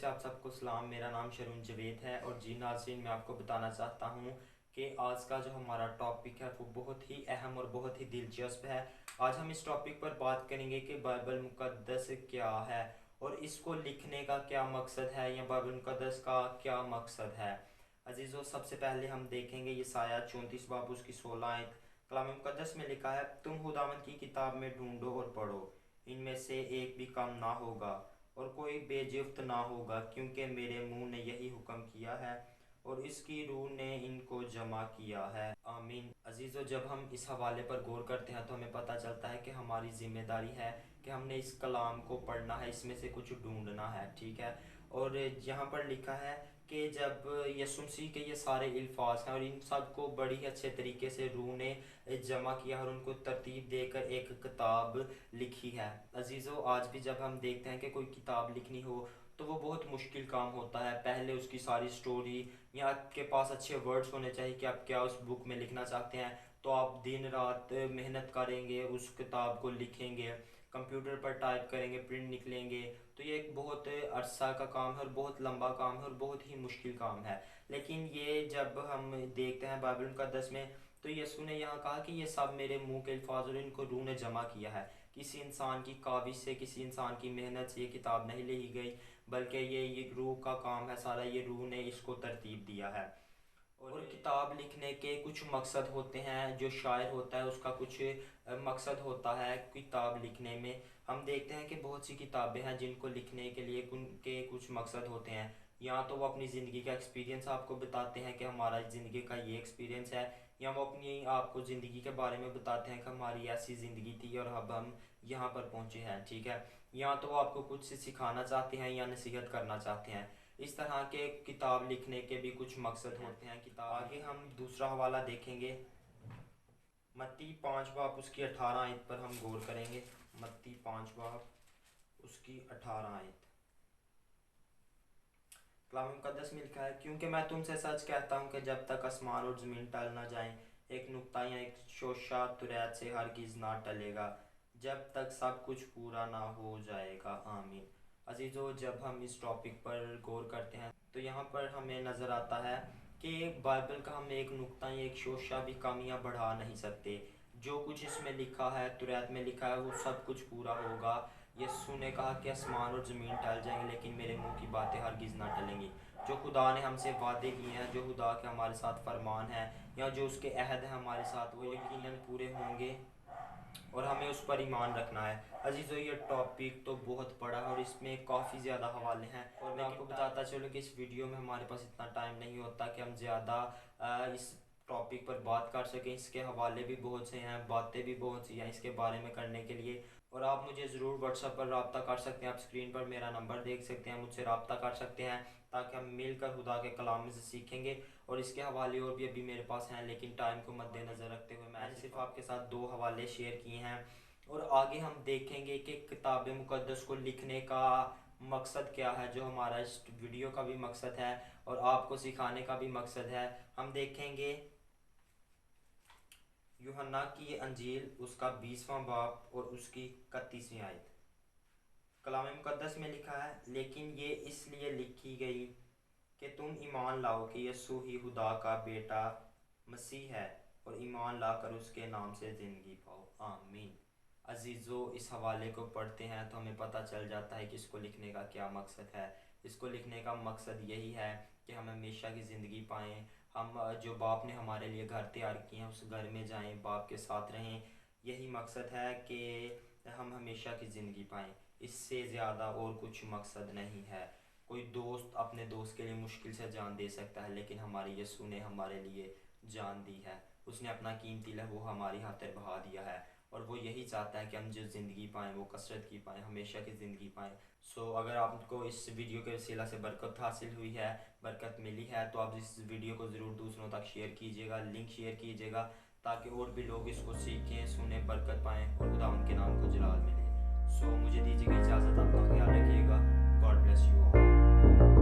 से आप सबको सलाम। मेरा नाम शरून जवेद है और जी नाज़रीन, मैं आपको बताना चाहता हूँ कि आज का जो हमारा टॉपिक है वो बहुत ही अहम और बहुत ही दिलचस्प है। आज हम इस टॉपिक पर बात करेंगे कि बाइबल मुक़द्दस क्या है और इसको लिखने का क्या मकसद है या बाइबल मुक़द्दस का क्या मकसद है। अजीज़ों, सबसे पहले हम देखेंगे यशायाह 34 बाब उसकी 16 आयत। कलाम मुक़द्दस में लिखा है, तुम खुदावंद की किताब में ढूंढो और पढ़ो, इनमें से एक भी कम ना होगा और कोई बेजुफ्त ना होगा, क्योंकि मेरे मुंह ने यही हुक्म किया है और इसकी रूह ने इनको जमा किया है। आमीन। अजीज़ो, जब हम इस हवाले पर गौर करते हैं तो हमें पता चलता है कि हमारी ज़िम्मेदारी है कि हमने इस कलाम को पढ़ना है, इसमें से कुछ ढूंढना है। ठीक है। और यहाँ पर लिखा है कि जब यीशु मसीह के ये सारे अल्फाज हैं और इन सब को बड़ी ही अच्छे तरीके से रूह ने जमा किया और उनको तरतीब देकर एक किताब लिखी है। अजीज़ों, आज भी जब हम देखते हैं कि कोई किताब लिखनी हो तो वो बहुत मुश्किल काम होता है। पहले उसकी सारी स्टोरी या आपके पास अच्छे वर्ड्स होने चाहिए कि आप क्या उस बुक में लिखना चाहते हैं, तो आप दिन रात मेहनत करेंगे, उस किताब को लिखेंगे, कंप्यूटर पर टाइप करेंगे, प्रिंट निकलेंगे। तो ये एक बहुत अरसा का काम है और बहुत लंबा काम है और बहुत ही मुश्किल काम है। लेकिन ये जब हम देखते हैं बाइबल मुक़द्दस में, तो यीशु ने यहाँ कहा कि ये सब मेरे मुंह के अल्फाज और इनको रूह ने जमा किया है। किसी इंसान की काविश से, किसी इंसान की मेहनत से ये किताब नहीं लिखी गई, बल्कि ये रूह का काम है सारा, ये रूह ने इसको तरतीब दिया है। और किताब लिखने के कुछ मकसद होते हैं। जो शायर होता है उसका कुछ मकसद होता है किताब लिखने में। हम देखते हैं कि बहुत सी किताबें हैं जिनको लिखने के लिए उनके कुछ मकसद होते हैं। या तो वो अपनी ज़िंदगी का एक्सपीरियंस आपको बताते हैं कि हमारा ज़िंदगी का ये एक्सपीरियंस है, या वो अपनी आपको ज़िंदगी के बारे में बताते हैं कि हमारी ऐसी ज़िंदगी थी और अब हम यहाँ पर पहुँचे हैं। ठीक है। या तो वो आपको कुछ सिखाना चाहते हैं या नसीहत करना चाहते हैं। इस तरह के किताब लिखने के भी कुछ मकसद होते हैं किताब। आगे हम दूसरा हवाला देखेंगे, मत्ती 5 बाब उसकी 18 आयत पर हम गौर करेंगे। मत्ती 5 बाब उसकी 18 आयत। कलाम मुक़द्दस में लिखा है, क्योंकि मैं तुमसे सच कहता हूँ कि जब तक आसमान और ज़मीन टल ना जाएं, एक नुक्ता या एक शोशा तुरैत से हरगिज़ ना टलेगा, जब तक सब कुछ पूरा ना हो जाएगा। आमीन। अजीज़ो, जब हम इस टॉपिक पर गौर करते हैं तो यहाँ पर हमें नज़र आता है कि बाइबल का हम एक नुक्ता या एक शोशा भी कम या बढ़ा नहीं सकते। जो कुछ इसमें लिखा है, तुरैत में लिखा है, वो सब कुछ पूरा होगा। यीशु ने कहा कि आसमान और ज़मीन टल जाएंगे लेकिन मेरे मुंह की बातें हरगिज़ ना टलेंगी। जो खुदा ने हमसे वादे किए हैं, जो खुदा के हमारे साथ फरमान है या जो उसके अहद है हमारे साथ, वो यकीनन पूरे होंगे और हमें उस पर ईमान रखना है। अजीज़ो, ये टॉपिक तो बहुत बड़ा है और इसमें काफ़ी ज़्यादा हवाले हैं और मैं आपको बताता चलूँ कि इस वीडियो में हमारे पास इतना टाइम नहीं होता कि हम ज़्यादा इस टॉपिक पर बात कर सकें। इसके हवाले भी बहुत से हैं, बातें भी बहुत सी हैं इसके बारे में करने के लिए। और आप मुझे ज़रूर व्हाट्सएप पर रब्ता कर सकते हैं। आप स्क्रीन पर मेरा नंबर देख सकते हैं, मुझसे रब्ता कर सकते हैं ताकि हम मिलकर खुदा के कलाम में से सीखेंगे। और इसके हवाले और भी अभी मेरे पास हैं, लेकिन टाइम को मद्देनज़र रखते हुए मैंने सिर्फ आपके साथ दो हवाले शेयर किए हैं। और आगे हम देखेंगे कि किताब मुक़द्दस को लिखने का मकसद क्या है, जो हमारा इस वीडियो का भी मकसद है और आपको सिखाने का भी मकसद है। हम देखेंगे यूहन्ना की अंजील उसका 20वां बाब और उसकी 31वीं आयत। कलाम मुक़द्दस में लिखा है, लेकिन ये इसलिए लिखी गई कि तुम ईमान लाओ कि यीशु ही खुदा का बेटा मसीह है और ईमान लाकर उसके नाम से ज़िंदगी पाओ। आमीन। अजीज़ो, इस हवाले को पढ़ते हैं तो हमें पता चल जाता है कि इसको लिखने का क्या मकसद है। इसको लिखने का मकसद यही है कि हम हमेशा की ज़िंदगी पाएँ। हम जो बाप ने हमारे लिए घर तैयार किए हैं उस घर में जाएं, बाप के साथ रहें। यही मकसद है कि हम हमेशा की ज़िंदगी पाएँ। इससे ज़्यादा और कुछ मकसद नहीं है। कोई दोस्त अपने दोस्त के लिए मुश्किल से जान दे सकता है, लेकिन हमारे यीशु ने हमारे लिए जान दी है। उसने अपना कीमती लहू हमारी खातिर बहा दिया है और वो यही चाहता है कि हम जो ज़िंदगी पाएँ वो कसरत की पाएँ, हमेशा की ज़िंदगी पाएँ। अगर आपको इस वीडियो के वसीला से बरकत हासिल हुई है, बरकत मिली है, तो आप इस वीडियो को ज़रूर दूसरों तक शेयर कीजिएगा, लिंक शेयर कीजिएगा ताकि और भी लोग इसको सीखें, सुने, बरकत पाएँ और खुदा उनके नाम को जलाल मिले। मुझे दीजिएगा इजाज़त। अपना ख्याल रखिएगा। God bless you all.